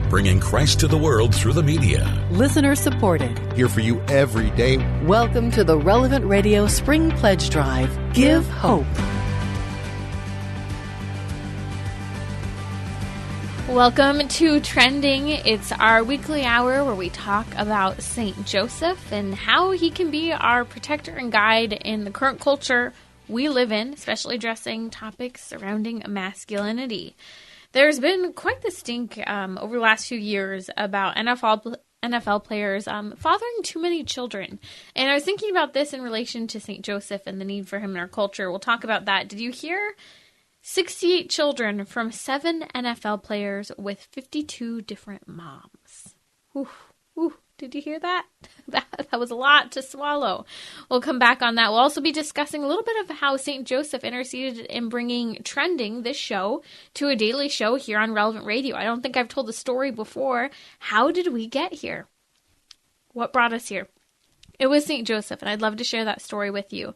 bringing Christ to the world through the media. Listener supported. Here for you every day. Welcome to the Relevant Radio Spring Pledge Drive. Give hope. Welcome to Trending. It's our weekly hour where we talk about St. Joseph and how he can be our protector and guide in the current culture we live in, especially addressing topics surrounding masculinity. There's been quite the stink over the last few years about NFL players fathering too many children. And I was thinking about this in relation to St. Joseph and the need for him in our culture. We'll talk about that. Did you hear 68 children from 7 NFL players with 52 different moms? Did you hear that? That was a lot to swallow. We'll come back on that. We'll also be discussing a little bit of how St. Joseph interceded in bringing Trending, this show, to a daily show here on Relevant Radio. I don't think I've told the story before. How did we get here? What brought us here? It was St. Joseph, and I'd love to share that story with you.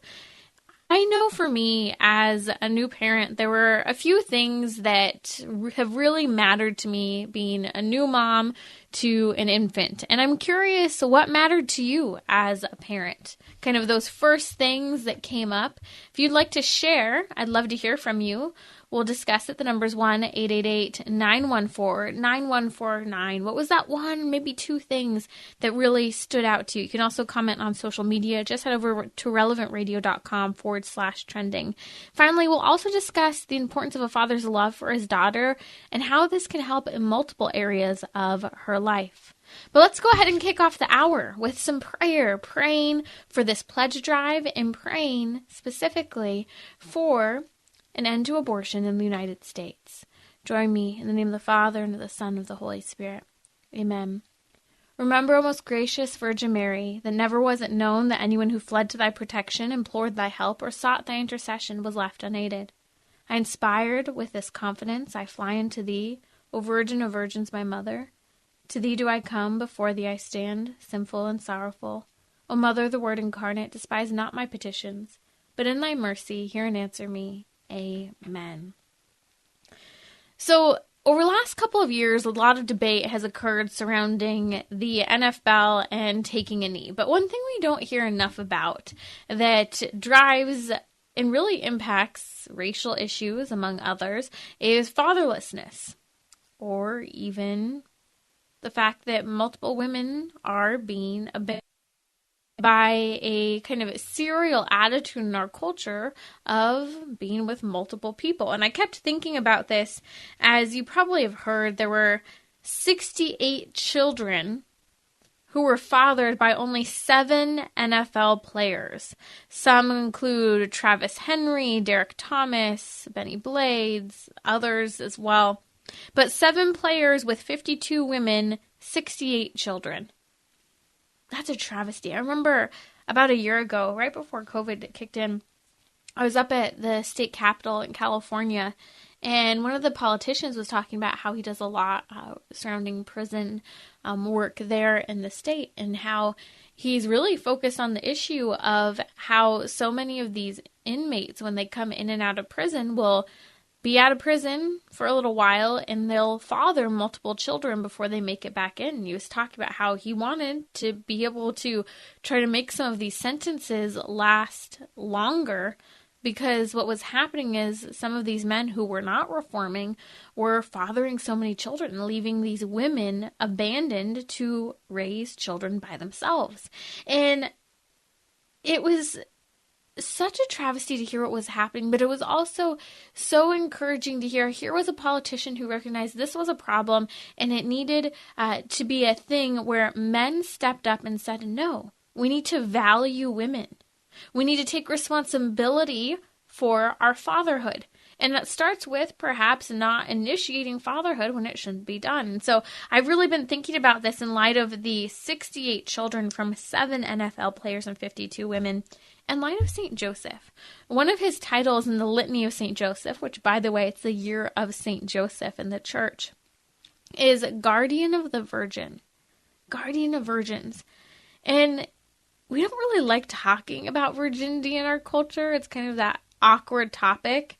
I know for me, as a new parent, there were a few things that have really mattered to me being a new mom to an infant. And I'm curious, what mattered to you as a parent? Kind of those first things that came up. If you'd like to share, I'd love to hear from you. We'll discuss it. The number's 1-888-914-9149. What was that one, maybe 2 things that really stood out to you? You can also comment on social media. Just head over to relevantradio.com/trending. Finally, we'll also discuss the importance of a father's love for his daughter and how this can help in multiple areas of her life. But let's go ahead and kick off the hour with some prayer, praying for this pledge drive and praying specifically for an end to abortion in the United States. Join me in the name of the Father, and of the Son, and of the Holy Spirit. Amen. Remember, O most gracious Virgin Mary, that never was it known that anyone who fled to thy protection, implored thy help, or sought thy intercession was left unaided. I, inspired with this confidence, I fly unto thee, O Virgin of Virgins, my Mother. To thee do I come, before thee I stand, sinful and sorrowful. O Mother, the Word incarnate, despise not my petitions, but in thy mercy hear and answer me. Amen. So, over the last couple of years, a lot of debate has occurred surrounding the NFL and taking a knee. But one thing we don't hear enough about that drives and really impacts racial issues, among others, is fatherlessness, or even the fact that multiple women are being abandoned by a kind of serial attitude in our culture of being with multiple people. And I kept thinking about this. As you probably have heard, there were 68 children who were fathered by only 7 NFL players. Some include Travis Henry, Derek Thomas, Benny Blades, others as well. But 7 players with 52 women, 68 children. That's a travesty. I remember about a year ago, right before COVID kicked in, I was up at the state capitol in California, and one of the politicians was talking about how he does a lot surrounding prison work there in the state, and how he's really focused on the issue of how so many of these inmates, when they come in and out of prison, will be out of prison for a little while, and they'll father multiple children before they make it back in. He was talking about how he wanted to be able to try to make some of these sentences last longer, because what was happening is some of these men who were not reforming were fathering so many children, leaving these women abandoned to raise children by themselves. And it was such a travesty to hear what was happening, but it was also so encouraging to hear here was a politician who recognized this was a problem, and it needed to be a thing where men stepped up and said, no, we need to value women. We need to take responsibility for our fatherhood. And that starts with perhaps not initiating fatherhood when it shouldn't be done. And so I've really been thinking about this in light of the 68 children from 7 NFL players and 52 women, in light of St. Joseph. One of his titles in the Litany of St. Joseph, which, by the way, it's the year of St. Joseph in the church, is Guardian of the Virgin. Guardian of Virgins. And we don't really like talking about virginity in our culture. It's kind of that awkward topic.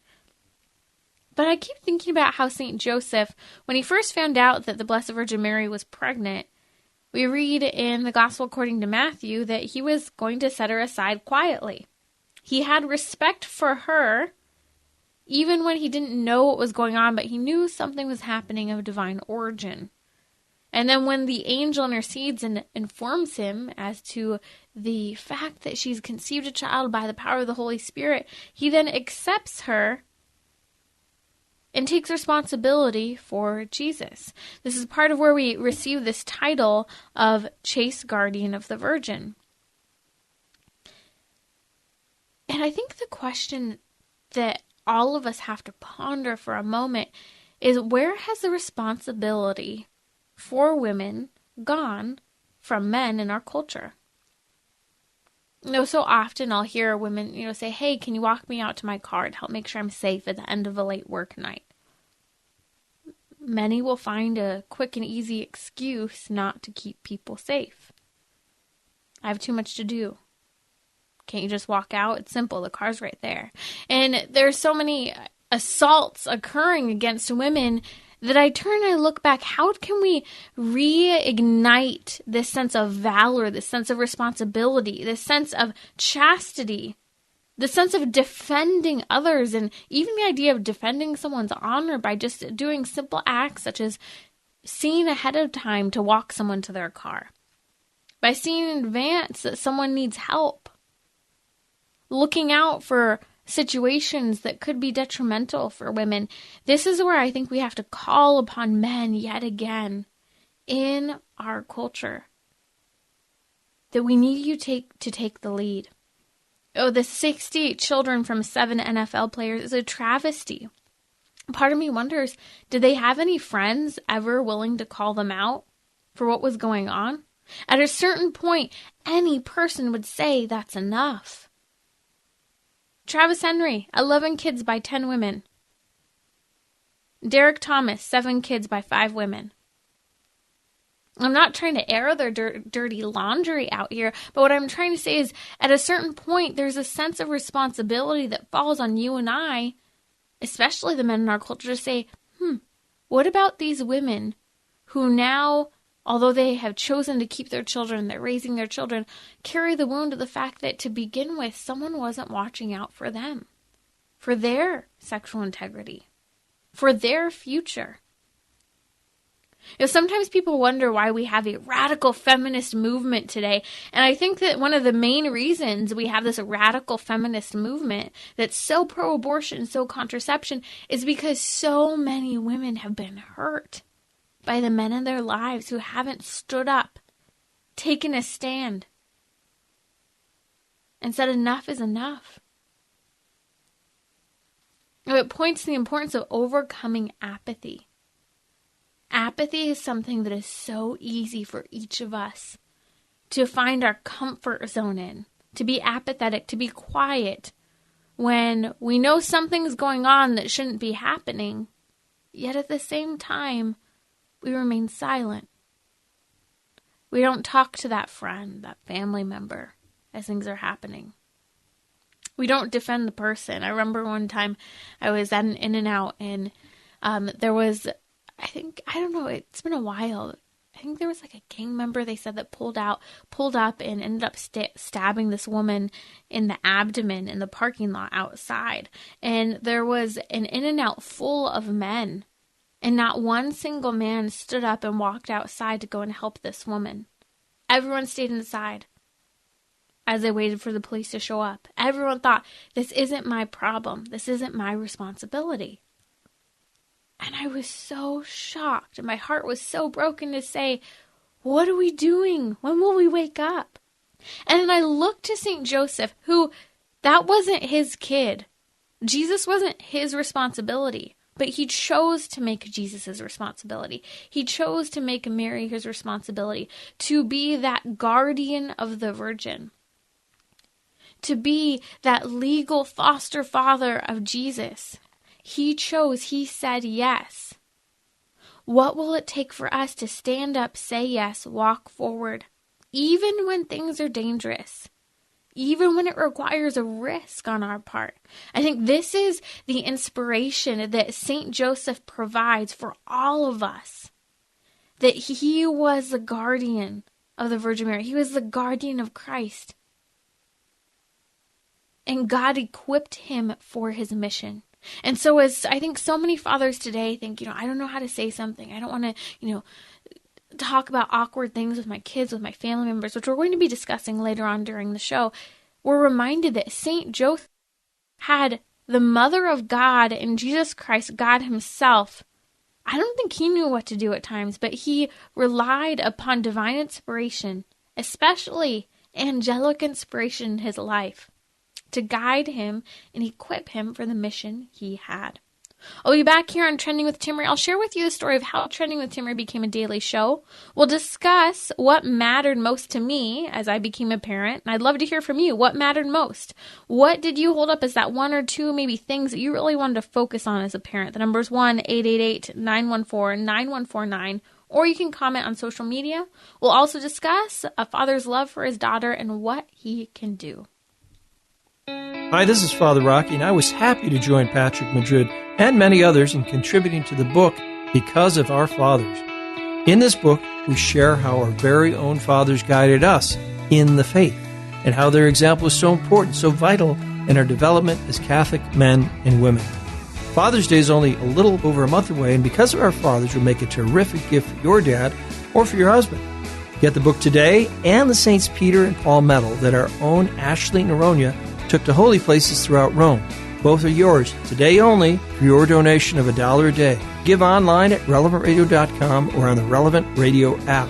But I keep thinking about how St. Joseph, when he first found out that the Blessed Virgin Mary was pregnant, we read in the Gospel according to Matthew that he was going to set her aside quietly. He had respect for her, even when he didn't know what was going on, but he knew something was happening of divine origin. And then when the angel intercedes and informs him as to the fact that she's conceived a child by the power of the Holy Spirit, he then accepts her and takes responsibility for Jesus. This is part of where we receive this title of Chaste Guardian of the Virgin. And I think the question that all of us have to ponder for a moment is, where has the responsibility for women gone from men in our culture? So often I'll hear women, say, hey, can you walk me out to my car and help make sure I'm safe at the end of a late work night? Many will find a quick and easy excuse not to keep people safe. I have too much to do. Can't you just walk out? It's simple. The car's right there. And there's so many assaults occurring against women that I turn and I look back, how can we reignite this sense of valor, this sense of responsibility, this sense of chastity, the sense of defending others, and even the idea of defending someone's honor by just doing simple acts such as seeing ahead of time to walk someone to their car, by seeing in advance that someone needs help, looking out for situations that could be detrimental for women. This is where I think we have to call upon men yet again in our culture, that we need you to take the lead. The 68 children from 7 NFL players is a travesty. Part of me wonders, did they have any friends ever willing to call them out for what was going on? At a certain point, any person would say that's enough. Travis Henry, 11 kids by 10 women. Derek Thomas, 7 kids by 5 women. I'm not trying to air their dirty laundry out here, but what I'm trying to say is, at a certain point, there's a sense of responsibility that falls on you and I, especially the men in our culture, to say, what about these women who now, although they have chosen to keep their children, they're raising their children, carry the wound of the fact that to begin with, someone wasn't watching out for them, for their sexual integrity, for their future. Sometimes people wonder why we have a radical feminist movement today. And I think that one of the main reasons we have this radical feminist movement that's so pro-abortion, so contraception, is because so many women have been hurt by the men in their lives who haven't stood up, taken a stand, and said enough is enough. It points to the importance of overcoming apathy. Apathy is something that is so easy for each of us to find our comfort zone in, to be apathetic, to be quiet when we know something's going on that shouldn't be happening, yet at the same time, we remain silent. We don't talk to that friend, that family member, as things are happening. We don't defend the person. I remember one time I was at an In-N-Out and there was, it's been a while. I think there was like a gang member, they said, that pulled up and ended up stabbing this woman in the abdomen in the parking lot outside. And there was an In-N-Out full of men. And not one single man stood up and walked outside to go and help this woman. Everyone stayed inside as they waited for the police to show up. Everyone thought, this isn't my problem. This isn't my responsibility. And I was so shocked, and my heart was so broken to say, what are we doing? When will we wake up? And then I looked to St. Joseph, who, that wasn't his kid. Jesus wasn't his responsibility, but he chose to make Jesus his responsibility. He chose to make Mary his responsibility, to be that guardian of the Virgin, to be that legal foster father of Jesus. He chose, he said yes. What will it take for us to stand up, say yes, walk forward, even when things are dangerous, even when it requires a risk on our part. I think this is the inspiration that St. Joseph provides for all of us, that he was the guardian of the Virgin Mary. He was the guardian of Christ. And God equipped him for his mission. And so as I think so many fathers today think, I don't know how to say something. I don't want to, talk about awkward things with my kids, with my family members, which we're going to be discussing later on during the show. We're reminded that St. Joseph had the Mother of God and Jesus Christ, God himself. I don't think he knew what to do at times, but he relied upon divine inspiration, especially angelic inspiration in his life, to guide him and equip him for the mission he had. I'll be back here on Trending with Timmerie. I'll share with you the story of how Trending with Timmerie became a daily show. We'll discuss what mattered most to me as I became a parent, and I'd love to hear from you. What mattered most? What did you hold up as that one or two maybe things that you really wanted to focus on as a parent? The number's 1-888-914-9149, or you can comment on social media. We'll also discuss a father's love for his daughter and what he can do. Hi, this is Father Rocky, and I was happy to join Patrick Madrid and many others in contributing to the book Because of Our Fathers. In this book, we share how our very own fathers guided us in the faith, and how their example is so important, so vital in our development as Catholic men and women. Father's Day is only a little over a month away, and Because of Our Fathers will make a terrific gift for your dad or for your husband. Get the book today and the Saints Peter and Paul medal that our own Ashley Noronha took to holy places throughout Rome. Both are yours today only for your donation of $1 a day. Give online at relevantradio.com or on the Relevant Radio app.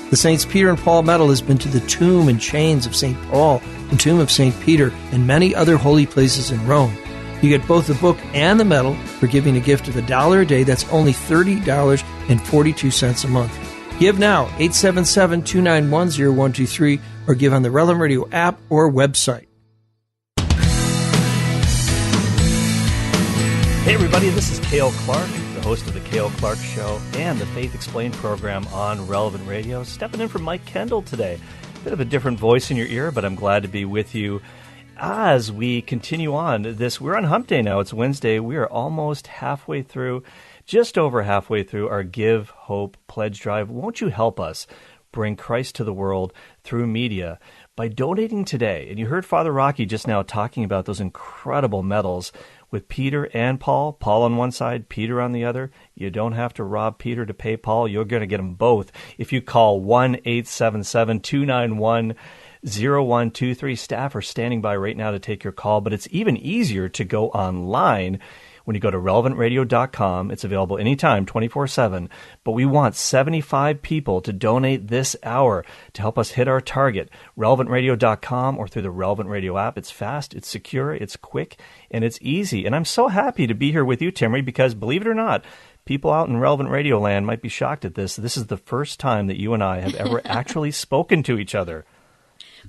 The Saints Peter and Paul medal has been to the tomb and chains of St. Paul and tomb of St. Peter and many other holy places in Rome. You get both the book and the medal for giving a gift of $1 a day. That's only $30.42 a month. Give now, 877-291-0123, or give on the Relevant Radio app or website. Hey everybody, this is Cale Clark, the host of The Cale Clark Show and the Faith Explained program on Relevant Radio. Stepping in for Mike Kendall today. Bit of a different voice in your ear, but I'm glad to be with you as we continue on this. We're on Hump Day now. It's Wednesday. We are almost halfway through, just over halfway through our Give Hope Pledge Drive. Won't you help us bring Christ to the world through media by donating today? And you heard Father Rocky just now talking about those incredible medals with Peter and Paul. Paul on one side, Peter on the other. You don't have to rob Peter to pay Paul. You're going to get them both if you call 1-877-291-0123. Staff are standing by right now to take your call, but it's even easier to go online when you go to relevantradio.com. It's available anytime, 24/7. But we want 75 people to donate this hour to help us hit our target. Relevantradio.com or through the Relevant Radio app. It's fast, it's secure, it's quick, and it's easy. And I'm so happy to be here with you, Timmerie, because believe it or not, people out in Relevant Radio land might be shocked at this. This is the first time that you and I have ever actually spoken to each other.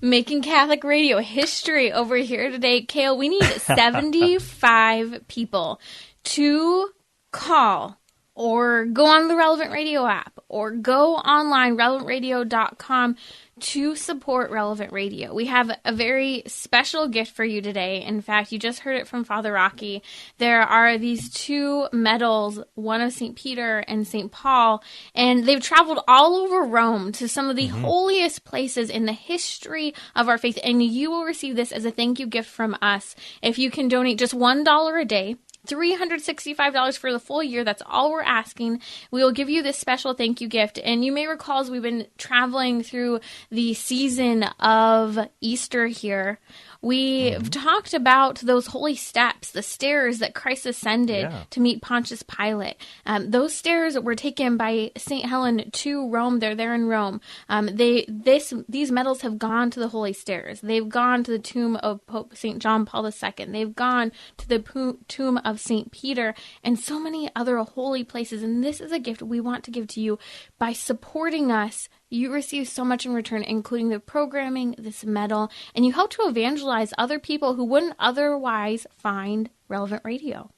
Making Catholic radio history over here today. Cale, we need 75 people to call or go on the Relevant Radio app or go online, relevantradio.com, to support Relevant Radio. We have a very special gift for you today. In fact, you just heard it from Father Rocky. There are these two medals, one of St. Peter and St. Paul, and they've traveled all over Rome to some of the holiest places in the history of our faith, and you will receive this as a thank you gift from us. If you can donate just $1 a day, $365 for the full year. That's all we're asking. We will give you this special thank you gift. And you may recall, as we've been traveling through the season of Easter here, we've talked about those holy steps, the stairs that Christ ascended to meet Pontius Pilate. Those stairs were taken by St. Helen to Rome. They're there in Rome. These medals have gone to the holy stairs. They've gone to the tomb of Pope St. John Paul II. They've gone to the tomb of St. Peter and so many other holy places. And this is a gift we want to give to you. By supporting us, you receive so much in return, including the programming, this medal, and you help to evangelize other people who wouldn't otherwise find Relevant Radio.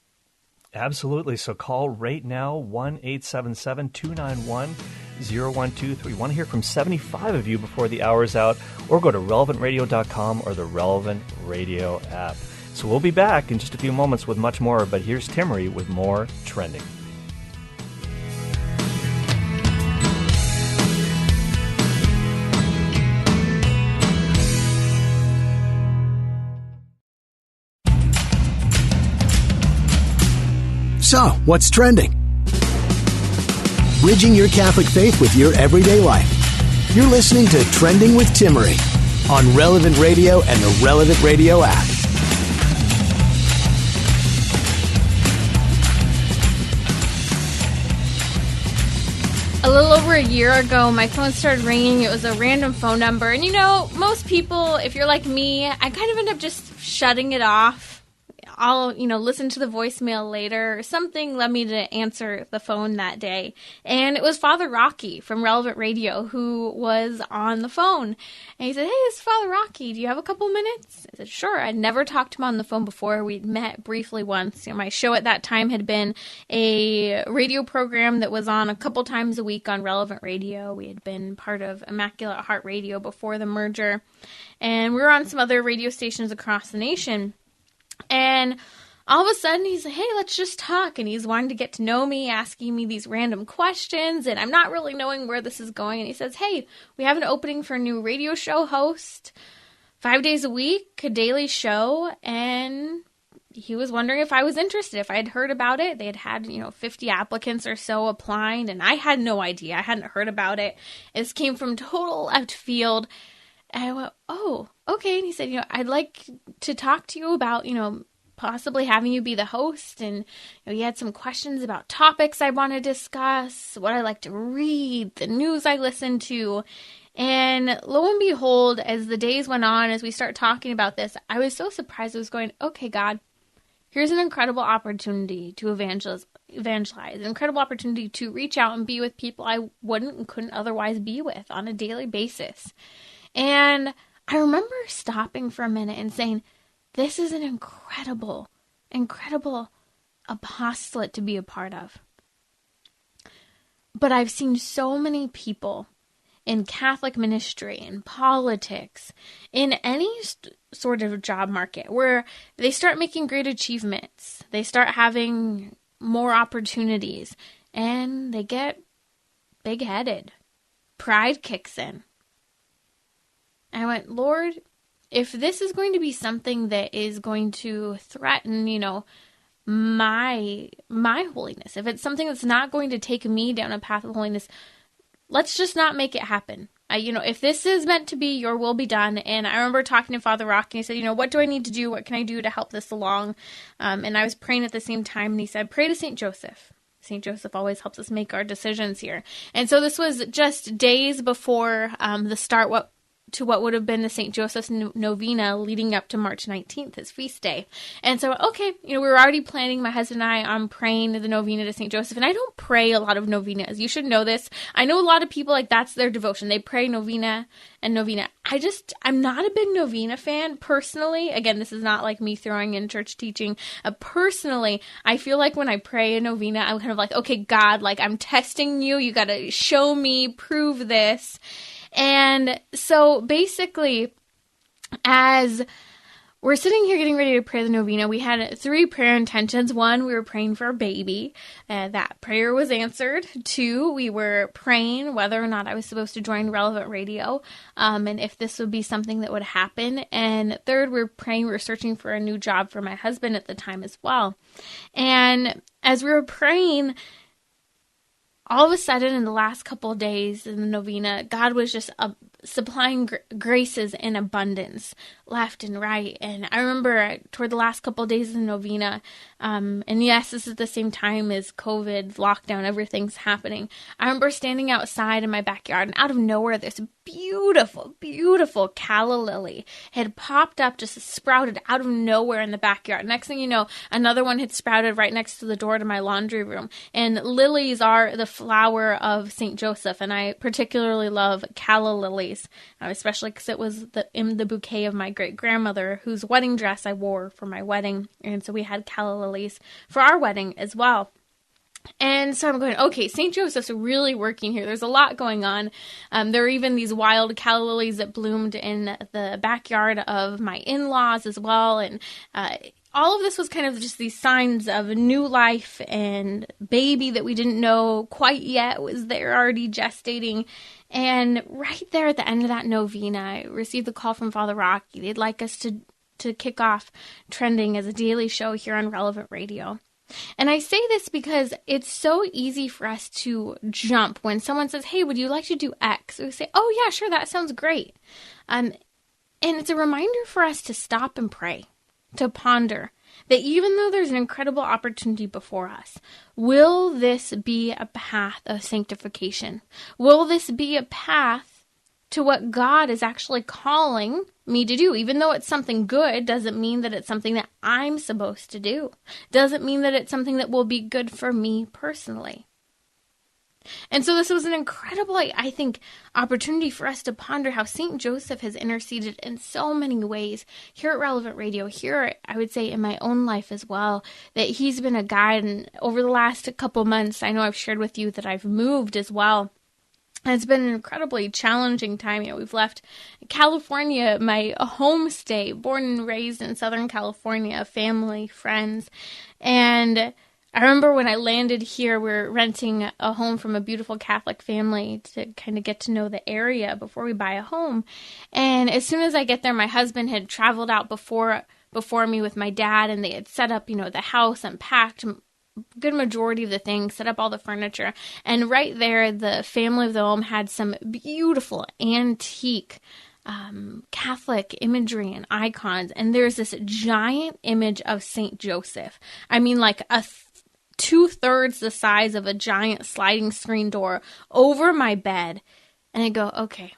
Absolutely. So call right now, 1-877-291 0123. We want to hear from 75 of you before the hour is out, or go to relevantradio.com or the Relevant Radio app. So we'll be back in just a few moments with much more, but here's Timmerie with more trending. So, what's trending? Bridging your Catholic faith with your everyday life. You're listening to Trending with Timmerie on Relevant Radio and the Relevant Radio app. A little over a year ago, my phone started ringing. It was a random phone number. And, most people, if you're like me, I kind of end up just shutting it off. I'll, listen to the voicemail later. Something led me to answer the phone that day. And it was Father Rocky from Relevant Radio who was on the phone. And he said, "Hey, this is Father Rocky. Do you have a couple minutes?" I said, "Sure." I'd never talked to him on the phone before. We'd met briefly once. My show at that time had been a radio program that was on a couple times a week on Relevant Radio. We had been part of Immaculate Heart Radio before the merger. And we were on some other radio stations across the nation. And all of a sudden, he's like, "Hey, let's just talk." And he's wanting to get to know me, asking me these random questions. And I'm not really knowing where this is going. And he says, "Hey, we have an opening for a new radio show host, 5 days a week, a daily show." And he was wondering if I was interested, if I had heard about it. They had 50 applicants or so applying. And I had no idea. I hadn't heard about it. This came from total left field. And I went, "Oh, okay." And he said, "I'd like to talk to you about, possibly having you be the host." And he had some questions about topics I want to discuss, what I like to read, the news I listen to. And lo and behold, as the days went on, as we start talking about this, I was so surprised. I was going, "Okay, God, here's an incredible opportunity to evangelize, an incredible opportunity to reach out and be with people I wouldn't and couldn't otherwise be with on a daily basis." And I remember stopping for a minute and saying, this is an incredible, incredible apostolate to be a part of. But I've seen so many people in Catholic ministry, in politics, in any sort of job market where they start making great achievements, they start having more opportunities, and they get big-headed. Pride kicks in. I went, "Lord, if this is going to be something that is going to threaten, my holiness, if it's something that's not going to take me down a path of holiness, let's just not make it happen. If this is meant to be, your will be done." And I remember talking to Father Rock, and he said, "What do I need to do? What can I do to help this along?" And I was praying at the same time, and he said, "Pray to St. Joseph. St. Joseph always helps us make our decisions here." And so this was just days before the start what would have been the St. Joseph's Novena leading up to March 19th, his feast day. And so, okay, we were already planning, my husband and I, on praying the novena to St. Joseph. And I don't pray a lot of novenas. You should know this. I know a lot of people, that's their devotion. They pray novena and novena. I'm not a big novena fan, personally. Again, this is not like me throwing in church teaching. Personally, I feel like when I pray a novena, I'm kind of like, okay, God, I'm testing you. You got to show me, prove this. And so basically, as we're sitting here getting ready to pray the novena, we had 3 prayer intentions. 1, we were praying for a baby. That prayer was answered. 2, we were praying whether or not I was supposed to join Relevant Radio, and if this would be something that would happen. And 3rd, we were searching for a new job for my husband at the time as well. And as we were praying, all of a sudden, in the last couple of days in the novena, God was just supplying graces in abundance, left and right. And I remember toward the last couple of days of the novena, and yes, this is the same time as COVID, lockdown, everything's happening. I remember standing outside in my backyard, and out of nowhere, this beautiful, beautiful calla lily had popped up, just sprouted out of nowhere in the backyard. Next thing you know, another one had sprouted right next to the door to my laundry room. And lilies are the flower of St. Joseph, and I particularly love calla lilies, especially because it was in the bouquet of my great-grandmother, whose wedding dress I wore for my wedding. And so we had calla lilies for our wedding as well. And so I'm going, okay, St. Joseph's really working here. There's a lot going on. There are even these wild calla lilies that bloomed in the backyard of my in-laws as well. And all of this was kind of just these signs of a new life, and baby that we didn't know quite yet was there already gestating. And right there at the end of that novena, I received the call from Father Rocky. They'd like us to kick off Trending as a daily show here on Relevant Radio. And I say this because it's so easy for us to jump when someone says, hey, would you like to do X? We say, oh, yeah, sure, that sounds great. And it's a reminder for us to stop and pray, to ponder that even though there's an incredible opportunity before us, will this be a path of sanctification? Will this be a path to what God is actually calling me to do? Even though it's something good, doesn't mean that it's something that I'm supposed to do. Doesn't mean that it's something that will be good for me personally. And so this was an incredible, I think, opportunity for us to ponder how St. Joseph has interceded in so many ways here at Relevant Radio, here, I would say, in my own life as well, that he's been a guide. And over the last couple months, I know I've shared with you that I've moved as well. And it's been an incredibly challenging time. We've left California, my home state, born and raised in Southern California, family, friends. And I remember when I landed here, we were renting a home from a beautiful Catholic family to kind of get to know the area before we buy a home. And as soon as I get there, my husband had traveled out before me with my dad, and they had set up, the house, unpacked good majority of the things, set up all the furniture. And right there, the family of the home had some beautiful antique Catholic imagery and icons. And there's this giant image of St. Joseph. I mean, like a 2/3 the size of a giant sliding screen door over my bed. And I go, okay,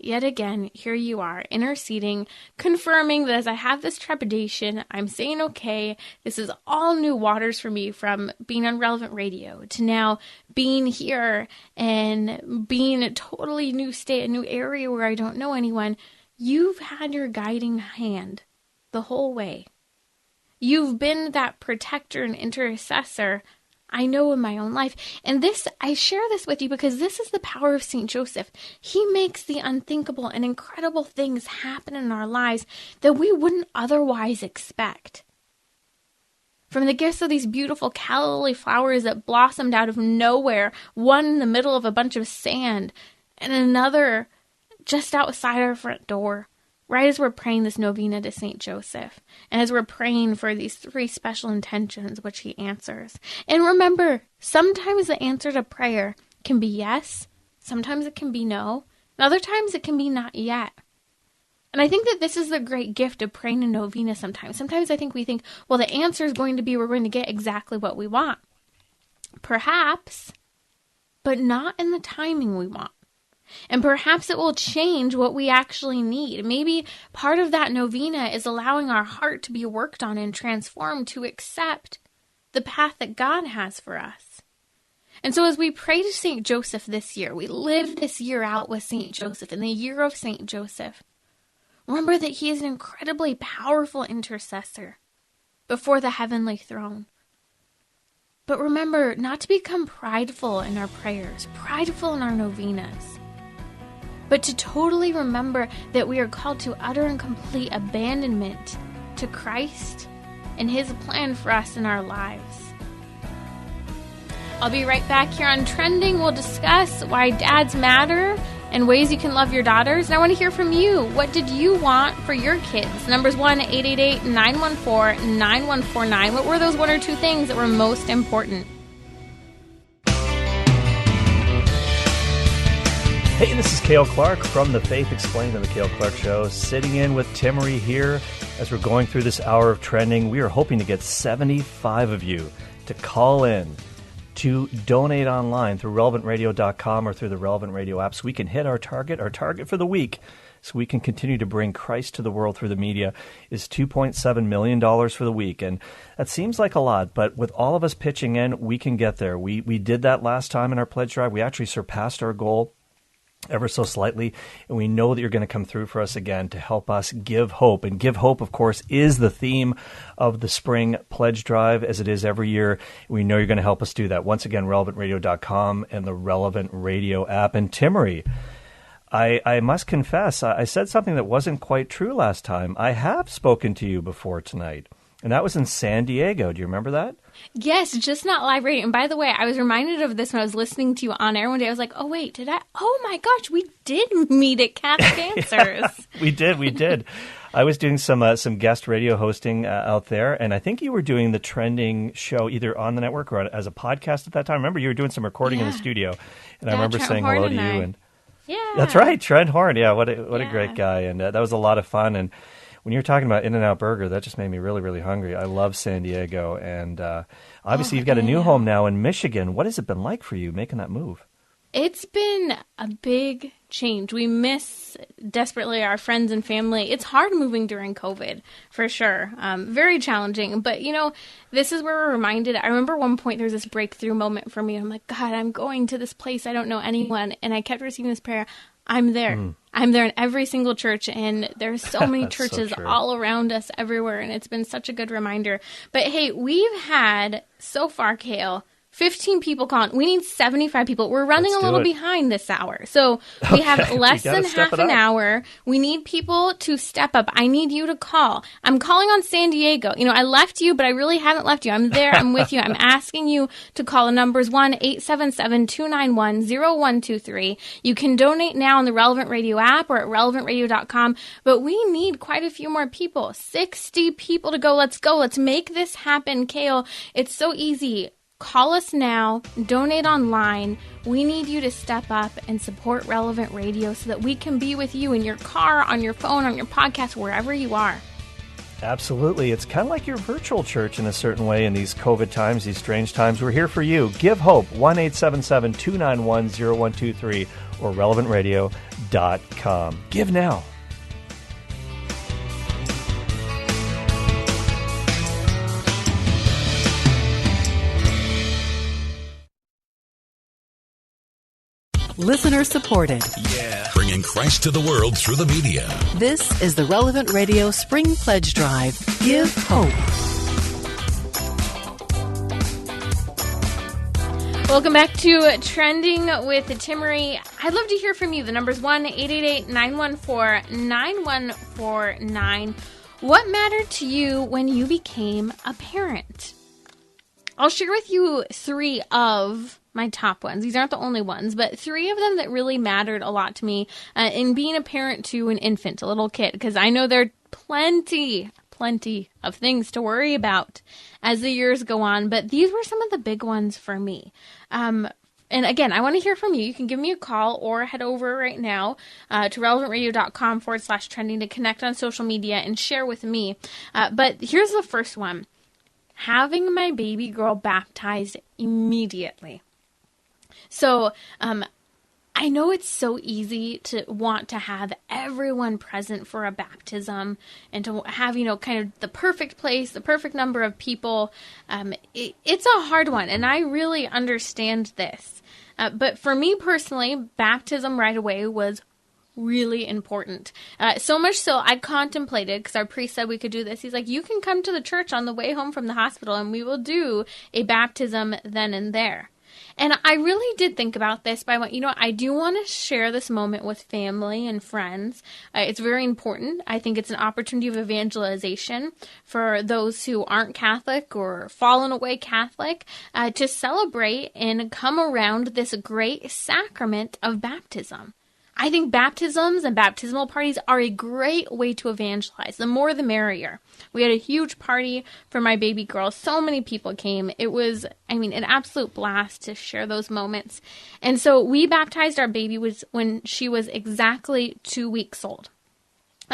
yet again, here you are, interceding, confirming that as I have this trepidation, I'm saying, okay, this is all new waters for me, from being on Relevant Radio to now being here and being a totally new state, a new area where I don't know anyone. You've had your guiding hand the whole way. You've been that protector and intercessor I know in my own life. And this, I share this with you because this is the power of St. Joseph. He makes the unthinkable and incredible things happen in our lives that we wouldn't otherwise expect. From the gifts of these beautiful calla lily flowers that blossomed out of nowhere, one in the middle of a bunch of sand, and another just outside our front door, right as we're praying this novena to St. Joseph, and as we're praying for these 3 special intentions, which he answers. And remember, sometimes the answer to prayer can be yes, sometimes it can be no, and other times it can be not yet. And I think that this is the great gift of praying a novena sometimes. Sometimes I think we think, well, the answer is going to be we're going to get exactly what we want. Perhaps, but not in the timing we want. And perhaps it will change what we actually need. Maybe part of that novena is allowing our heart to be worked on and transformed to accept the path that God has for us. And so as we pray to St. Joseph this year, we live this year out with St. Joseph, in the year of St. Joseph. Remember that he is an incredibly powerful intercessor before the heavenly throne. But remember not to become prideful in our prayers, prideful in our novenas, but to totally remember that we are called to utter and complete abandonment to Christ and his plan for us in our lives. I'll be right back here on Trending. We'll discuss why dads matter and ways you can love your daughters. And I want to hear from you. What did you want for your kids? Numbers 1-888-914-9149. What were those 1 or 2 things that were most important? Hey, this is Cale Clark from The Faith Explained on The Cale Clark Show, sitting in with Timmerie here as we're going through this hour of Trending. We are hoping to get 75 of you to call in to donate online through relevantradio.com or through the Relevant Radio app so we can hit our target for the week, so we can continue to bring Christ to the world through the media, is $2.7 million for the week. And that seems like a lot, but with all of us pitching in, we can get there. We did that last time in our pledge drive. We actually surpassed our goal. ever so slightly, and we know that you're going to come through for us again to help us give hope. And give hope, of course, is the theme of the spring pledge drive, as it is every year. We know you're going to help us do that. Once again, relevantradio.com and the Relevant Radio app. And Timmerie, I must confess, I said something that wasn't quite true last time. I have spoken to you before tonight, and that was in San Diego. Do you remember that? Yes, just not live radio. And by the way, I was reminded of this when I was listening to you on air one day. I was like, oh, wait, did I? Oh, my gosh, we did meet at Chaste Answers. Yeah, we did. I was doing some guest radio hosting out there, and I think you were doing the trending show either on the network or as a podcast at that time. I remember you were doing some recording in the studio, and I remember Trent saying Horn hello to you. And Yeah, that's right, Trent Horn. Yeah, what a great guy, and that was a lot of fun. And when you were talking about In-N-Out Burger, that just made me really, really hungry. I love San Diego, and obviously you've got a new home now in Michigan. What has it been like for you making that move? It's been a big change. We miss desperately our friends and family. It's hard moving during COVID, for sure. Very challenging. But, this is where we're reminded. I remember one point there was this breakthrough moment for me. I'm like, God, I'm going to this place. I don't know anyone. And I kept receiving this prayer. I'm there. I'm there in every single church, and there's so many churches all around us everywhere, and it's been such a good reminder. But hey, we've had so far, Kale, 15 people calling. We need 75 people. We're running a little behind this hour. So we have less than half an hour. We need people to step up. I need you to call. I'm calling on San Diego. I left you, but I really haven't left you. I'm there. I'm with you. I'm asking you to call. The numbers 1-877-291-0123. You can donate now on the Relevant Radio app or at relevantradio.com. But we need quite a few more people. 60 people to go. Let's go. Let's make this happen, Kale. It's so easy. Call us now, donate online. We need you to step up and support Relevant Radio so that we can be with you in your car, on your phone, on your podcast, wherever you are. Absolutely. It's kind of like your virtual church in a certain way in these COVID times, these strange times. We're here for you. Give hope, 1-877-291-0123 or relevantradio.com. Give now. Listener supported. Yeah. Bringing Christ to the world through the media. This is the Relevant Radio Spring Pledge Drive. Give hope. Welcome back to Trending with Timmerie. I'd love to hear from you. The number's 1-888-914-9149. What mattered to you when you became a parent? I'll share with you 3 of my top ones. These aren't the only ones, but 3 of them that really mattered a lot to me in being a parent to an infant, a little kid, because I know there are plenty of things to worry about as the years go on, but these were some of the big ones for me. And again, I want to hear from you. You can give me a call or head over right now to relevantradio.com/trending to connect on social media and share with me. But here's the first one. Having my baby girl baptized immediately. So, I know it's so easy to want to have everyone present for a baptism and to have, kind of the perfect place, the perfect number of people. It's a hard one, and I really understand this. But for me personally, baptism right away was really important. So much so I contemplated, because our priest said we could do this. He's like, you can come to the church on the way home from the hospital and we will do a baptism then and there. And I really did think about this, but I do want to share this moment with family and friends. It's very important. I think it's an opportunity of evangelization for those who aren't Catholic or fallen away Catholic to celebrate and come around this great sacrament of baptism. I think baptisms and baptismal parties are a great way to evangelize. The more the merrier. We had a huge party for my baby girl. So many people came. It was, an absolute blast to share those moments. And so we baptized our baby when she was exactly 2 weeks old.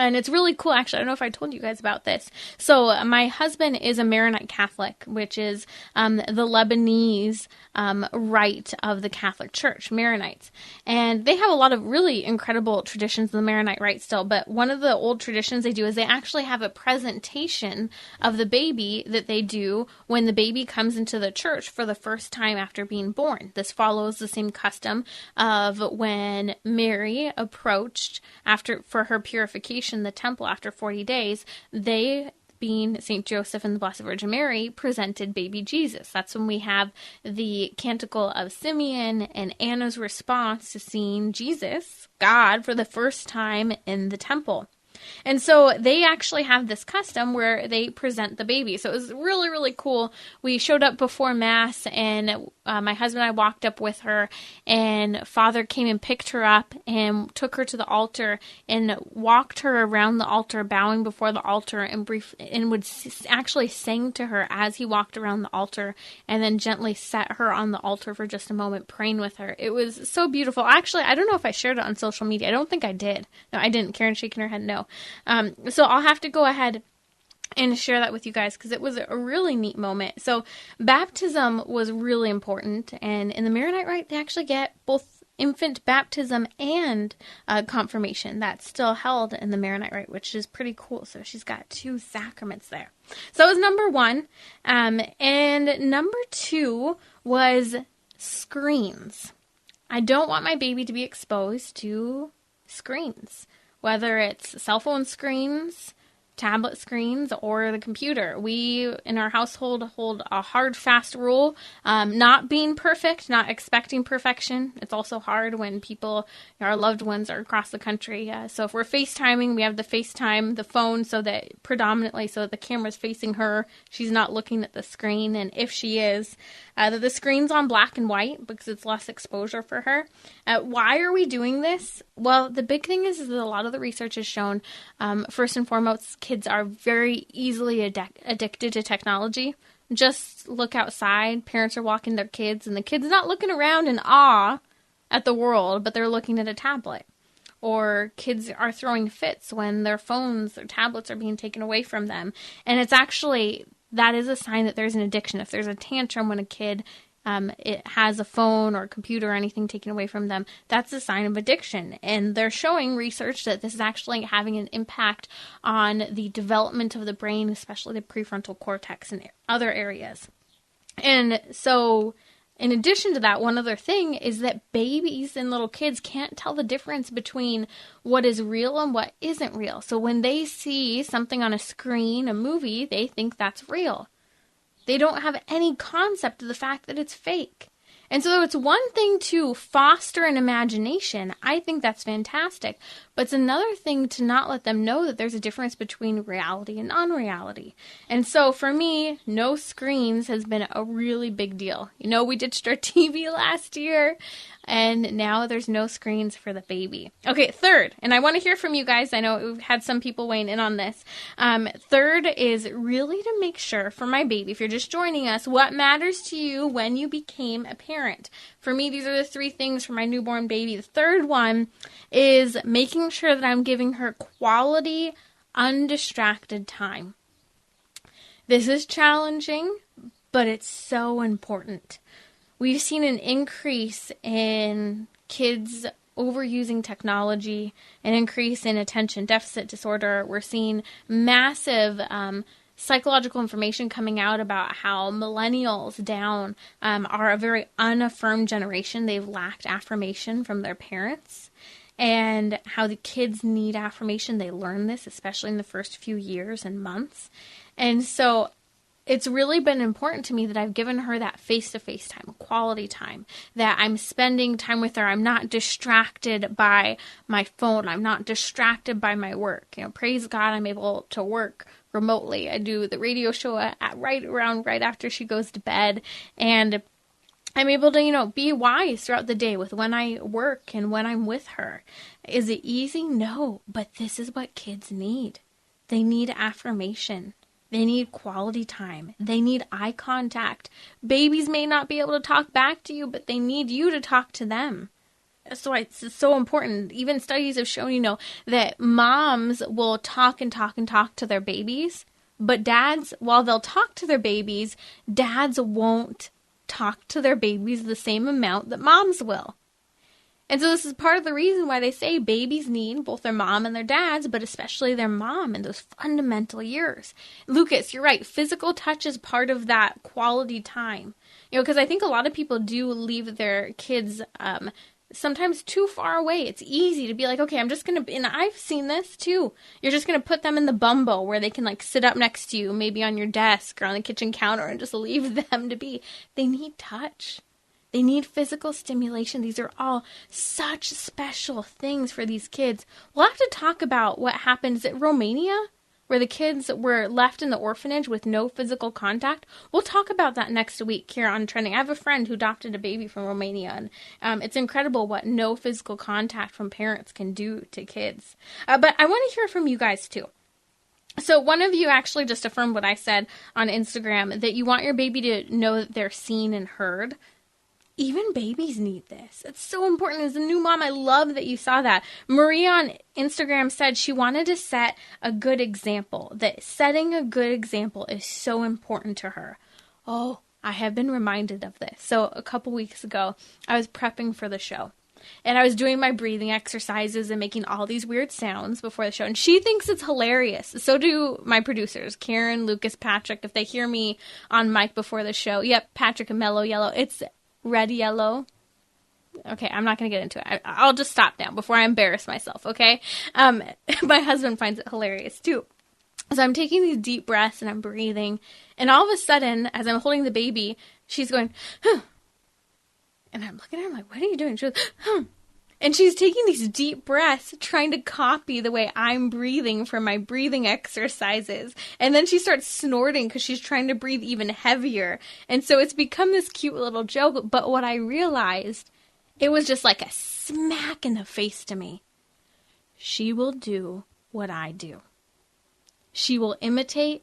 And it's really cool, actually. I don't know if I told you guys about this. So my husband is a Maronite Catholic, which is the Lebanese rite of the Catholic Church, Maronites. And they have a lot of really incredible traditions in the Maronite rite still. But one of the old traditions they do is they actually have a presentation of the baby that they do when the baby comes into the church for the first time after being born. This follows the same custom of when Mary approached for her purification the temple after 40 days, they, being St. Joseph and the Blessed Virgin Mary, presented baby Jesus. That's when we have the Canticle of Simeon and Anna's response to seeing Jesus, God, for the first time in the temple. And so they actually have this custom where they present the baby. So it was really, really cool. We showed up before Mass, and my husband and I walked up with her, and Father came and picked her up and took her to the altar and walked her around the altar, bowing before the altar, and would actually sing to her as he walked around the altar, and then gently set her on the altar for just a moment, praying with her. It was so beautiful. Actually, I don't know if I shared it on social media. I don't think I did. No, I didn't. Karen's shaking her head no. So I'll have to go ahead and share that with you guys because it was a really neat moment. So baptism was really important, and in the Maronite rite, they actually get both infant baptism and confirmation. That's still held in the Maronite rite, which is pretty cool. So she's got 2 sacraments there. So that was number 1. And number 2 was screens. I don't want my baby to be exposed to screens, whether it's cell phone screens, tablet screens, or the computer. We, in our household, hold a hard, fast rule, not being perfect, not expecting perfection. It's also hard when our loved ones are across the country. So if we're FaceTiming, we have the phone so that the camera's facing her. She's not looking at the screen. And if she is, that the screen's on black and white because it's less exposure for her. Why are we doing this? Well, the big thing is that a lot of the research has shown, first and foremost, kids are very easily addicted to technology. Just look outside. Parents are walking their kids, and the kid's not looking around in awe at the world, but they're looking at a tablet. Or kids are throwing fits when their phones or tablets are being taken away from them. And it's actually, that is a sign that there's an addiction. If there's a tantrum when a kid it has a phone or a computer or anything taken away from them, that's a sign of addiction. And they're showing research that this is actually having an impact on the development of the brain, especially the prefrontal cortex and other areas. And so, in addition to that, one other thing is that babies and little kids can't tell the difference between what is real and what isn't real. So when they see something on a screen, a movie, they think that's real. They don't have any concept of the fact that it's fake. And so it's one thing to foster an imagination. I think that's fantastic. But it's another thing to not let them know that there's a difference between reality and non-reality. And so for me, no screens has been a really big deal. We ditched our TV last year, and now there's no screens for the baby. Okay, third, and I want to hear from you guys. I know we've had some people weighing in on this. Third is really to make sure for my baby, if you're just joining us, what matters to you when you became a parent. For me, these are the 3 things for my newborn baby. The third one is making sure that I'm giving her quality, undistracted time. This is challenging, but it's so important. We've seen an increase in kids overusing technology, an increase in attention deficit disorder. We're seeing massive psychological information coming out about how millennials down are a very unaffirmed generation. They've lacked affirmation from their parents, and how the kids need affirmation. They learn this, especially in the first few years and months. And so it's really been important to me that I've given her that face-to-face time, quality time, that I'm spending time with her. I'm not distracted by my phone. I'm not distracted by my work. Praise God, I'm able to work remotely. I do the radio show right after she goes to bed, and I'm able to, be wise throughout the day with when I work and when I'm with her. Is it easy? No, but this is what kids need. They need affirmation. They need quality time. They need eye contact. Babies may not be able to talk back to you, but they need you to talk to them. That's why it's so important. Even studies have shown, that moms will talk and talk and talk to their babies, but dads, while they'll talk to their babies, dads won't talk to their babies the same amount that moms will. And so this is part of the reason why they say babies need both their mom and their dads, but especially their mom in those fundamental years. Lucas, you're right. Physical touch is part of that quality time. Because I think a lot of people do leave their kids sometimes too far away. It's easy to be like, okay, I'm just going to, and I've seen this too. You're just going to put them in the bumbo where they can like sit up next to you, maybe on your desk or on the kitchen counter, and just leave them to be. They need touch. They need physical stimulation. These are all such special things for these kids. We'll have to talk about what happens at Romania, where the kids were left in the orphanage with no physical contact. We'll talk about that next week here on Trending. I have a friend who adopted a baby from Romania, and it's incredible what no physical contact from parents can do to kids. But I want to hear from you guys too. So one of you actually just affirmed what I said on Instagram, that you want your baby to know that they're seen and heard. Even babies need this. It's so important. As a new mom, I love that you saw that. Maria on Instagram said she wanted to set a good example, that setting a good example is so important to her. Oh, I have been reminded of this. So a couple weeks ago, I was prepping for the show. And I was doing my breathing exercises and making all these weird sounds before the show. And she thinks it's hilarious. So do my producers, Karen, Lucas, Patrick. If they hear me on mic before the show, yep, Patrick and Mellow Yellow. It's red, yellow. Okay, I'm not going to get into it. I'll just stop now before I embarrass myself, okay? My husband finds it hilarious, too. So I'm taking these deep breaths, and I'm breathing. And all of a sudden, as I'm holding the baby, she's going, huh. And I'm looking at her, I'm like, what are you doing? She goes, huh. And she's taking these deep breaths, trying to copy the way I'm breathing for my breathing exercises. And then she starts snorting because she's trying to breathe even heavier. And so it's become this cute little joke. But what I realized, it was just like a smack in the face to me. She will do what I do. She will imitate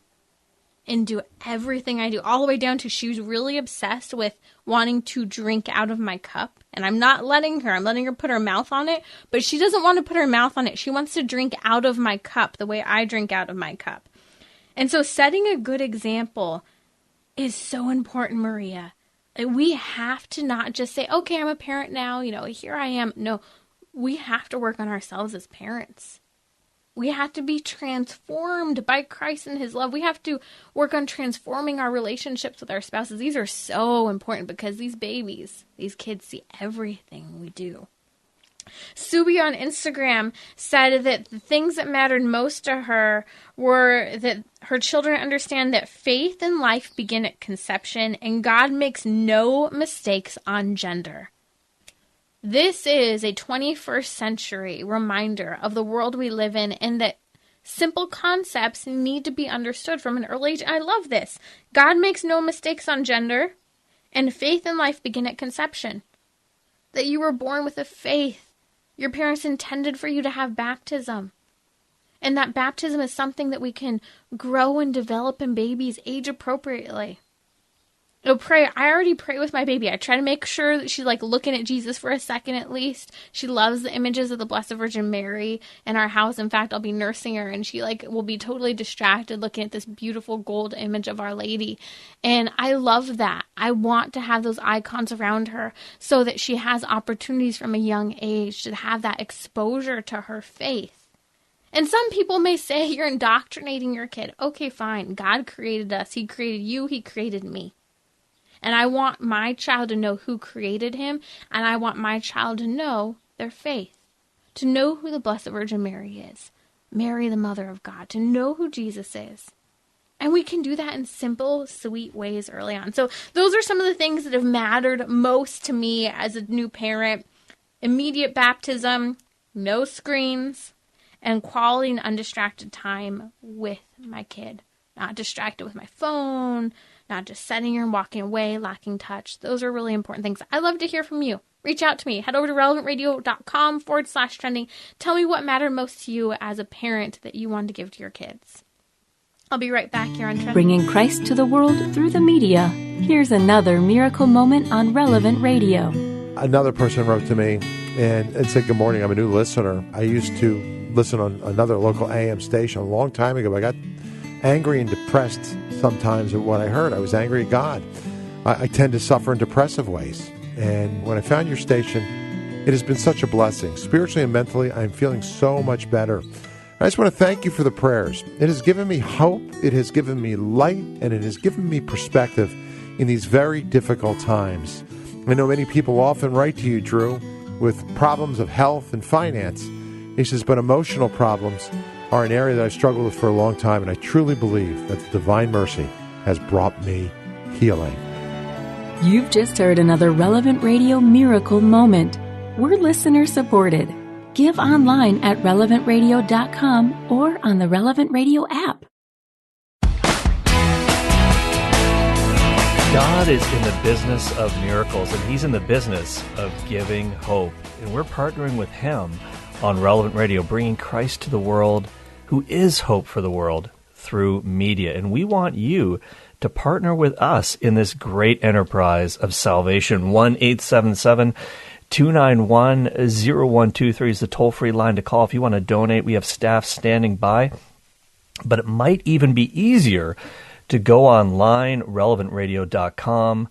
and do everything I do, all the way down to she was really obsessed with wanting to drink out of my cup. And I'm not letting her. I'm letting her put her mouth on it. But she doesn't want to put her mouth on it. She wants to drink out of my cup the way I drink out of my cup. And so setting a good example is so important, Maria. We have to not just say, okay, I'm a parent now. Here I am. No, we have to work on ourselves as parents. We have to be transformed by Christ and his love. We have to work on transforming our relationships with our spouses. These are so important because these babies, these kids see everything we do. Subi on Instagram said that the things that mattered most to her were that her children understand that faith and life begin at conception and God makes no mistakes on gender. This is a 21st century reminder of the world we live in and that simple concepts need to be understood from an early age. I love this. God makes no mistakes on gender, and faith and life begin at conception. That you were born with a faith. Your parents intended for you to have baptism. And that baptism is something that we can grow and develop in babies age appropriately. I already pray with my baby. I try to make sure that she's looking at Jesus for a second at least. She loves the images of the Blessed Virgin Mary in our house. In fact, I'll be nursing her and she will be totally distracted looking at this beautiful gold image of Our Lady. And I love that. I want to have those icons around her so that she has opportunities from a young age to have that exposure to her faith. And some people may say you're indoctrinating your kid. Okay, fine. God created us. He created you. He created me. And I want my child to know who created him, and I want my child to know their faith, to know who the Blessed Virgin Mary is, Mary, the Mother of God, to know who Jesus is. And we can do that in simple, sweet ways early on. So those are some of the things that have mattered most to me as a new parent. Immediate baptism, no screens, and quality and undistracted time with my kid. Not distracted with my phone, not just setting her and walking away, lacking touch. Those are really important things. I'd love to hear from you. Reach out to me. Head over to relevantradio.com/trending. Tell me what mattered most to you as a parent that you wanted to give to your kids. I'll be right back here on Trending. Bringing Christ to the world through the media. Here's another miracle moment on Relevant Radio. Another person wrote to me and said, good morning, I'm a new listener. I used to listen on another local AM station a long time ago. I got angry and depressed sometimes at what I heard. I was angry at God. I tend to suffer in depressive ways. And when I found your station, it has been such a blessing. Spiritually and mentally, I'm feeling so much better. I just want to thank you for the prayers. It has given me hope, it has given me light, and it has given me perspective in these very difficult times. I know many people often write to you, Drew, with problems of health and finance. He says, but emotional problems are an area that I've struggled with for a long time, and I truly believe that the divine mercy has brought me healing. You've just heard another Relevant Radio Miracle Moment. We're listener supported. Give online at relevantradio.com or on the Relevant Radio app. God is in the business of miracles, and He's in the business of giving hope. And we're partnering with Him on Relevant Radio, bringing Christ to the world, who is hope for the world, through media. And we want you to partner with us in this great enterprise of salvation. 1-877-291-0123 is the toll-free line to call if you want to donate. We have staff standing by. But it might even be easier to go online, relevantradio.com,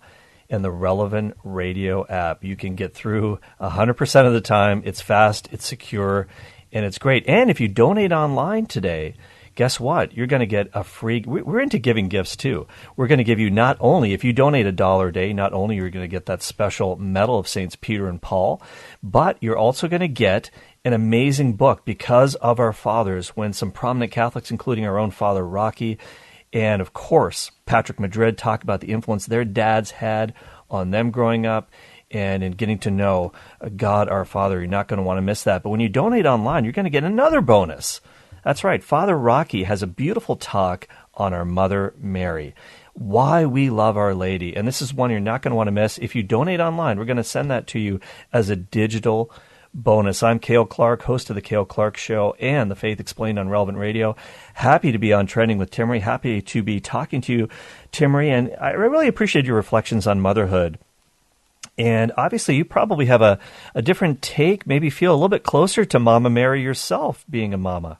and the Relevant Radio app. You can get through 100% of the time. It's fast, it's secure, and it's great. And if you donate online today, guess what? You're going to get a free... We're into giving gifts, too. We're going to give you not only, if you donate $1 a day, not only you're going to get that special medal of Saints Peter and Paul, but you're also going to get an amazing book, Because of Our Fathers, when some prominent Catholics, including our own Father Rocky, and of course, Patrick Madrid, talk about the influence their dads had on them growing up and in getting to know God our Father. You're not going to want to miss that. But when you donate online, you're going to get another bonus. That's right. Father Rocky has a beautiful talk on our Mother Mary, why we love Our Lady. And this is one you're not going to want to miss. If you donate online, we're going to send that to you as a digital bonus. I'm Cale Clark, host of The Cale Clark Show and The Faith Explained on Relevant Radio. Happy to be on Trending with Timmerie. Happy to be talking to you, Timmerie. And I really appreciate your reflections on motherhood. And obviously, you probably have a different take, maybe feel a little bit closer to Mama Mary yourself, being a mama.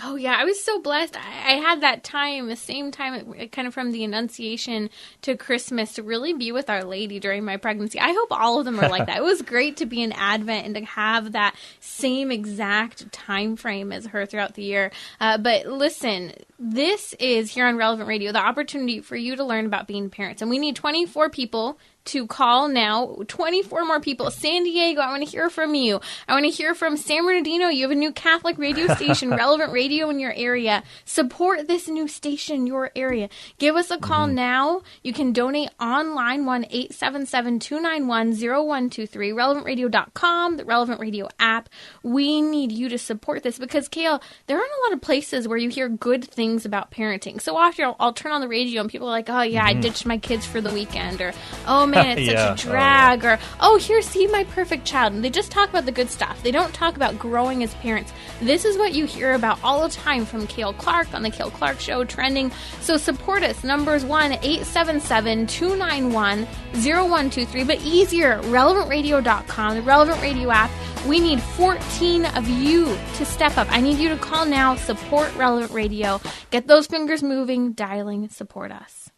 Oh, yeah. I was so blessed. I had that time, the same time, kind of from the Annunciation to Christmas, to really be with Our Lady during my pregnancy. I hope all of them are like that. It was great to be in Advent and to have that same exact time frame as her throughout the year. But listen, this is here on Relevant Radio, the opportunity for you to learn about being parents. And we need 24 people to call now. 24 more people. San Diego, I want to hear from you. I want to hear from San Bernardino. You have a new Catholic radio station, Relevant Radio in your area. Support this new station in your area. Give us a call now. You can donate online, 1-877-291-0123, relevantradio.com, the Relevant Radio app. We need you to support this because, Cale, there aren't a lot of places where you hear good things about parenting. So often I'll turn on the radio and people are like, oh, yeah, I ditched my kids for the weekend, or, oh, man, it's such a drag, or, oh, here, see my perfect child. And they just talk about the good stuff. They don't talk about growing as parents. This is what you hear about all the time from Cale Clark on The Cale Clark Show, Trending. So support us. Numbers 1-877-291-0123. But easier, relevantradio.com, the Relevant Radio app. We need 14 of you to step up. I need you to call now. Support Relevant Radio. Get those fingers moving, dialing, support us.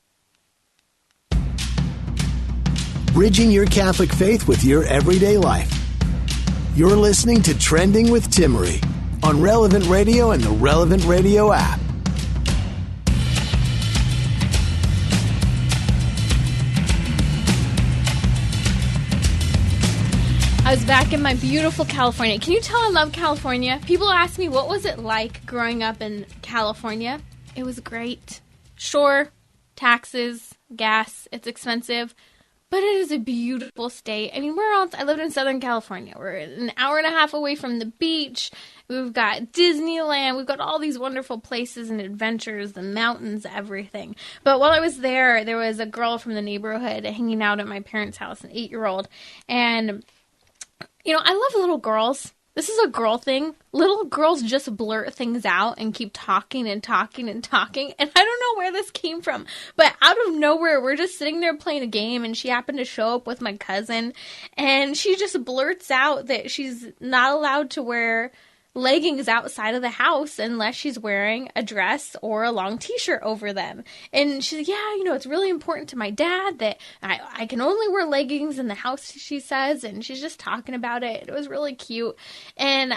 Bridging your Catholic faith with your everyday life. You're listening to Trending with Timmerie on Relevant Radio and the Relevant Radio app. I was back in my beautiful California. Can you tell I love California? People ask me, what was it like growing up in California? It was great. Sure, taxes, gas, it's expensive. But it is a beautiful state. I mean, I lived in Southern California. We're an hour and a half away from the beach. We've got Disneyland. We've got all these wonderful places and adventures, the mountains, everything. But while I was there was a girl from the neighborhood hanging out at my parents' house, an 8-year-old. And, I love little girls. This is a girl thing. Little girls just blurt things out and keep talking and talking and talking. And I don't know where this came from. But out of nowhere, we're just sitting there playing a game. And she happened to show up with my cousin. And she just blurts out that she's not allowed to wear leggings outside of the house unless she's wearing a dress or a long t-shirt over them. And she's like, yeah, it's really important to my dad that I can only wear leggings in the house, she says. And she's just talking about it. It was really cute. And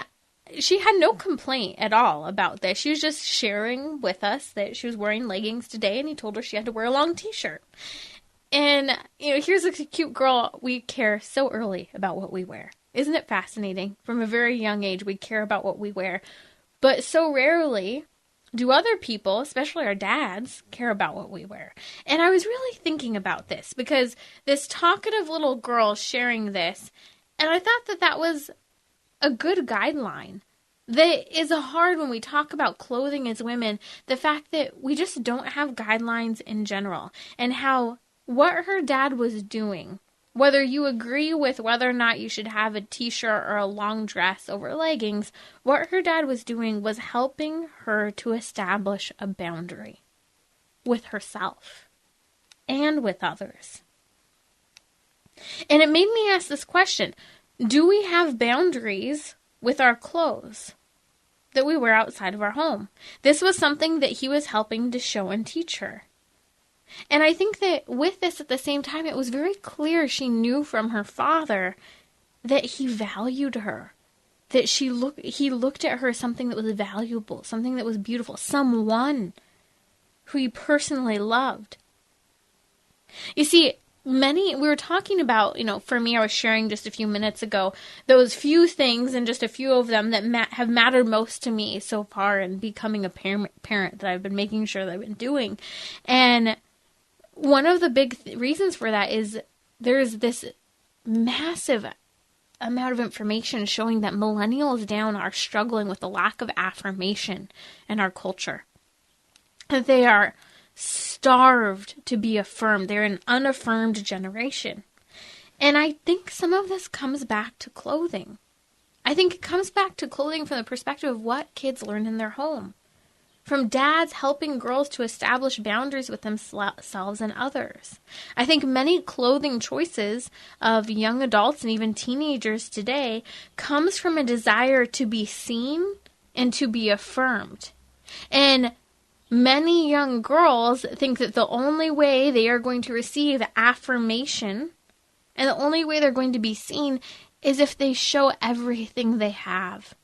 she had no complaint at all about this. She was just sharing with us that she was wearing leggings today, and he told her she had to wear a long t-shirt. And, here's a cute girl. We care so early about what we wear. Isn't it fascinating? From a very young age, we care about what we wear. But so rarely do other people, especially our dads, care about what we wear. And I was really thinking about this because this talkative little girl sharing this, and I thought that was a good guideline. That is hard when we talk about clothing as women, the fact that we just don't have guidelines in general, and how what her dad was doing, whether you agree with whether or not you should have a t-shirt or a long dress over leggings, what her dad was doing was helping her to establish a boundary with herself and with others. And it made me ask this question: do we have boundaries with our clothes that we wear outside of our home? This was something that he was helping to show and teach her. And I think that with this at the same time, it was very clear she knew from her father that he valued her, that he looked at her as something that was valuable, something that was beautiful, someone who he personally loved. You see, we were talking about, for me, I was sharing just a few minutes ago, those few things and just a few of them that have mattered most to me so far in becoming a parent that I've been making sure that I've been doing. And one of the big reasons for that is there's this massive amount of information showing that millennials down are struggling with the lack of affirmation in our culture. That they are starved to be affirmed. They're an unaffirmed generation. And I think some of this comes back to clothing. I think it comes back to clothing from the perspective of what kids learn in their home. From dads helping girls to establish boundaries with themselves and others. I think many clothing choices of young adults and even teenagers today comes from a desire to be seen and to be affirmed. And many young girls think that the only way they are going to receive affirmation and the only way they're going to be seen is if they show everything they have.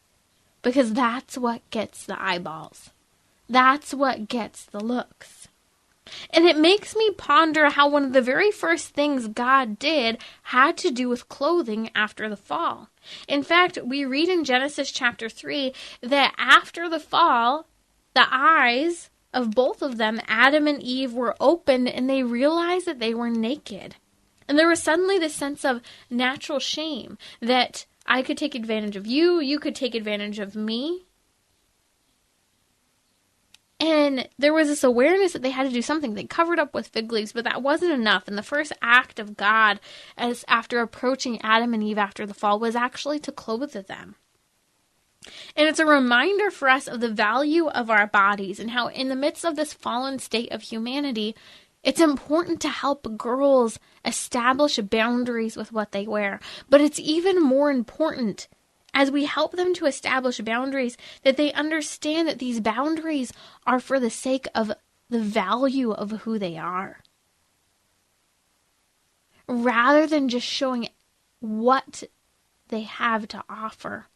Because that's what gets the eyeballs. That's what gets the looks. And it makes me ponder how one of the very first things God did had to do with clothing after the fall. In fact, we read in Genesis chapter 3 that after the fall, the eyes of both of them, Adam and Eve, were opened and they realized that they were naked. And there was suddenly this sense of natural shame that I could take advantage of you, you could take advantage of me. And there was this awareness that they had to do something. They covered up with fig leaves, but that wasn't enough. And the first act of God, as after approaching Adam and Eve after the fall, was actually to clothe them. And it's a reminder for us of the value of our bodies and how in the midst of this fallen state of humanity, it's important to help girls establish boundaries with what they wear. But it's even more important as we help them to establish boundaries, that they understand that these boundaries are for the sake of the value of who they are. Rather than just showing what they have to offer,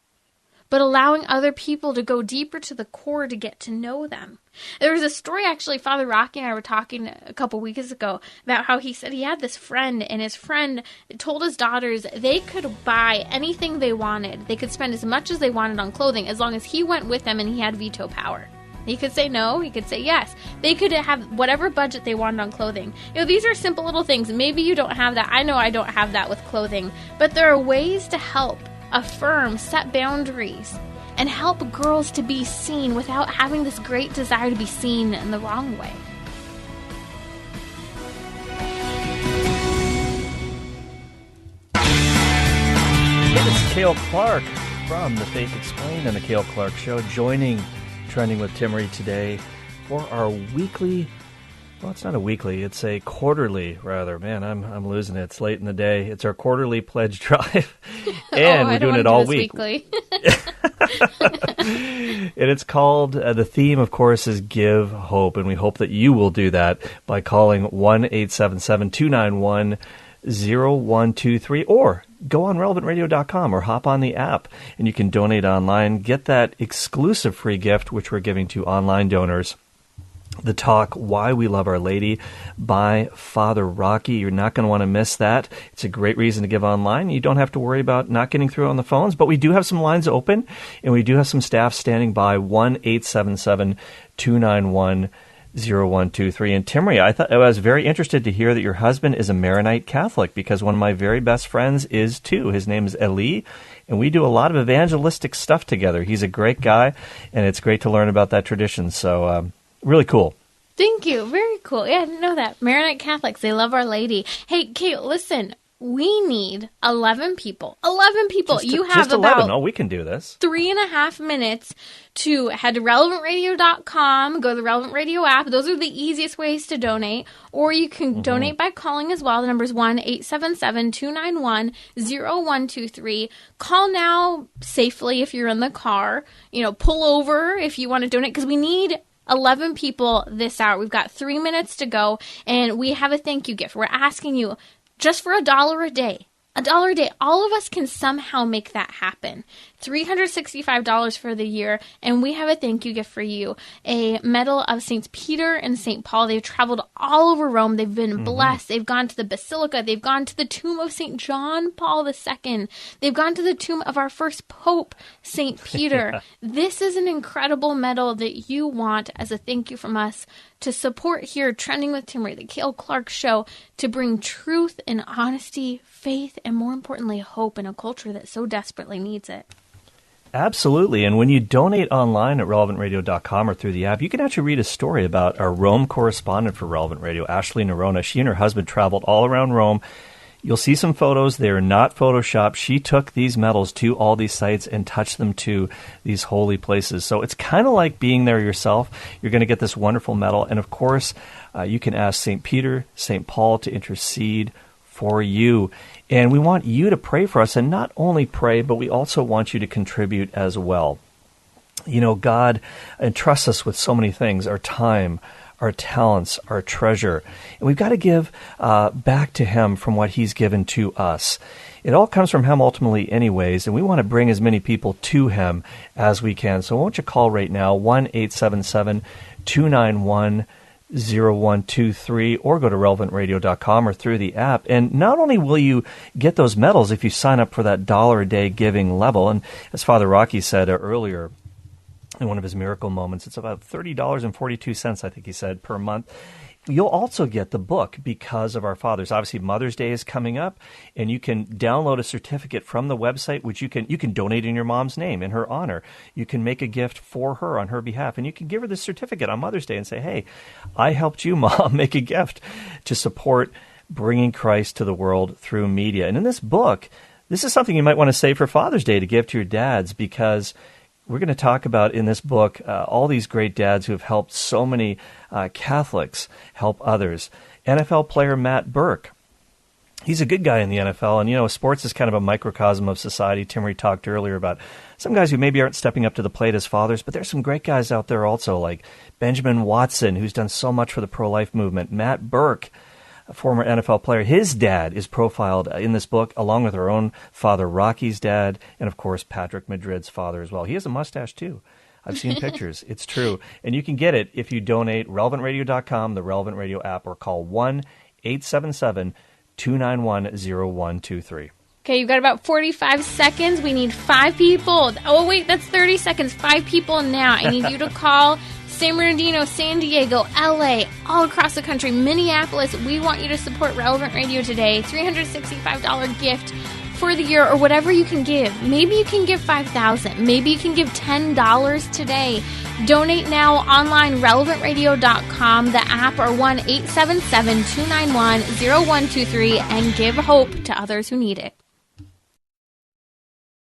but allowing other people to go deeper to the core to get to know them. There was a story, actually, Father Rocky and I were talking a couple weeks ago about how he said he had this friend, and his friend told his daughters they could buy anything they wanted. They could spend as much as they wanted on clothing as long as he went with them and he had veto power. He could say no, he could say yes. They could have whatever budget they wanted on clothing. These are simple little things. Maybe you don't have that. I know I don't have that with clothing. But there are ways to help affirm, set boundaries, and help girls to be seen without having this great desire to be seen in the wrong way. Hey, it's Cale Clark. from The Faith Explained and the Cale Clark Show, joining Trending with Timmerie today for our weekly, well, it's not a weekly, it's a quarterly, rather. Man, I'm losing it. It's late in the day. It's our quarterly pledge drive, and we're doing it all week. Weekly. And it's called, the theme, of course, is Give Hope, and we hope that you will do that by calling 1-877-291-0123, or go on relevantradio.com or hop on the app, and you can donate online. Get that exclusive free gift, which we're giving to online donors. The talk, Why We Love Our Lady by Father Rocky. You're not going to want to miss that. It's a great reason to give online. You don't have to worry about not getting through on the phones, but we do have some lines open, and we do have some staff standing by, 1-877-291-0123. And Timmerie, I was very interested to hear that your husband is a Maronite Catholic, because one of my very best friends is too. His name is Eli, and we do a lot of evangelistic stuff together. He's a great guy, and it's great to learn about that tradition. So, really cool. Thank you. Very cool. Yeah, I didn't know that. Maronite Catholics, they love Our Lady. Hey, Kate, listen. We need 11 people. 11 people. You have just 11. about we can do this. 3.5 minutes to head to relevantradio.com, go to the Relevant Radio app. Those are the easiest ways to donate. Or you can donate by calling as well. The number is 1-877-291-0123. Call now safely if you're in the car. Pull over if you want to donate, because we need 11 people this hour. We've got 3 minutes to go, and we have a thank you gift. We're asking you just for $1 a day. $1 a day. All of us can somehow make that happen. $365 for the year, and we have a thank you gift for you. A medal of St. Peter and St. Paul. They've traveled all over Rome. They've been blessed. They've gone to the Basilica. They've gone to the tomb of St. John Paul II. They've gone to the tomb of our first Pope, St. Peter. Yeah. This is an incredible medal that you want as a thank you from us to support here, Trending with Timmerie, the Cale Clark Show, to bring truth and honesty, faith, and more importantly, hope in a culture that so desperately needs it. Absolutely. And when you donate online at relevantradio.com or through the app, you can actually read a story about our Rome correspondent for Relevant Radio, Ashley Nerona. She and her husband traveled all around Rome. You'll see some photos. They are not Photoshopped. She took these medals to all these sites and touched them to these holy places. So it's kind of like being there yourself. You're going to get this wonderful medal. And of course, you can ask St. Peter, St. Paul to intercede for you. And we want you to pray for us, and not only pray, but we also want you to contribute as well. God entrusts us with so many things, our time, our talents, our treasure. And we've got to give back to Him from what He's given to us. It all comes from Him ultimately anyways, and we want to bring as many people to Him as we can. So won't you call right now, 1-877-291-0123, or go to relevantradio.com or through the app. And not only will you get those medals if you sign up for that $1 a day giving level, and as Father Rocky said earlier in one of his miracle moments, it's about $30.42, I think he said, per month. You'll also get the book Because of Our Fathers. Obviously, Mother's Day is coming up, and you can download a certificate from the website, which you can donate in your mom's name, in her honor. You can make a gift for her on her behalf, and you can give her this certificate on Mother's Day and say, hey, I helped you, Mom, make a gift to support bringing Christ to the world through media. And in this book, this is something you might want to save for Father's Day to give to your dads, because we're going to talk about in this book all these great dads who have helped so many Catholics help others. NFL player Matt Burke. He's a good guy in the NFL, and sports is kind of a microcosm of society. Timmerie talked earlier about some guys who maybe aren't stepping up to the plate as fathers, but there's some great guys out there also, like Benjamin Watson, who's done so much for the pro-life movement. Matt Burke, a former NFL player, his dad is profiled in this book, along with our own Father Rocky's dad, and of course Patrick Madrid's father as well. He has a mustache too. I've seen pictures. It's true. And you can get it if you donate relevantradio.com, the Relevant Radio app, or call 1-877-291-0123. Okay, you've got about 45 seconds. We need 5 people. Oh, wait, that's 30 seconds. 5 people now. I need you to call San Bernardino, San Diego, LA, all across the country, Minneapolis. We want you to support Relevant Radio today. $365 gift for the year, or whatever you can give. Maybe you can give $5,000. Maybe you can give $10 today. Donate now online, relevantradio.com, the app, or 1-877-291-0123, and give hope to others who need it.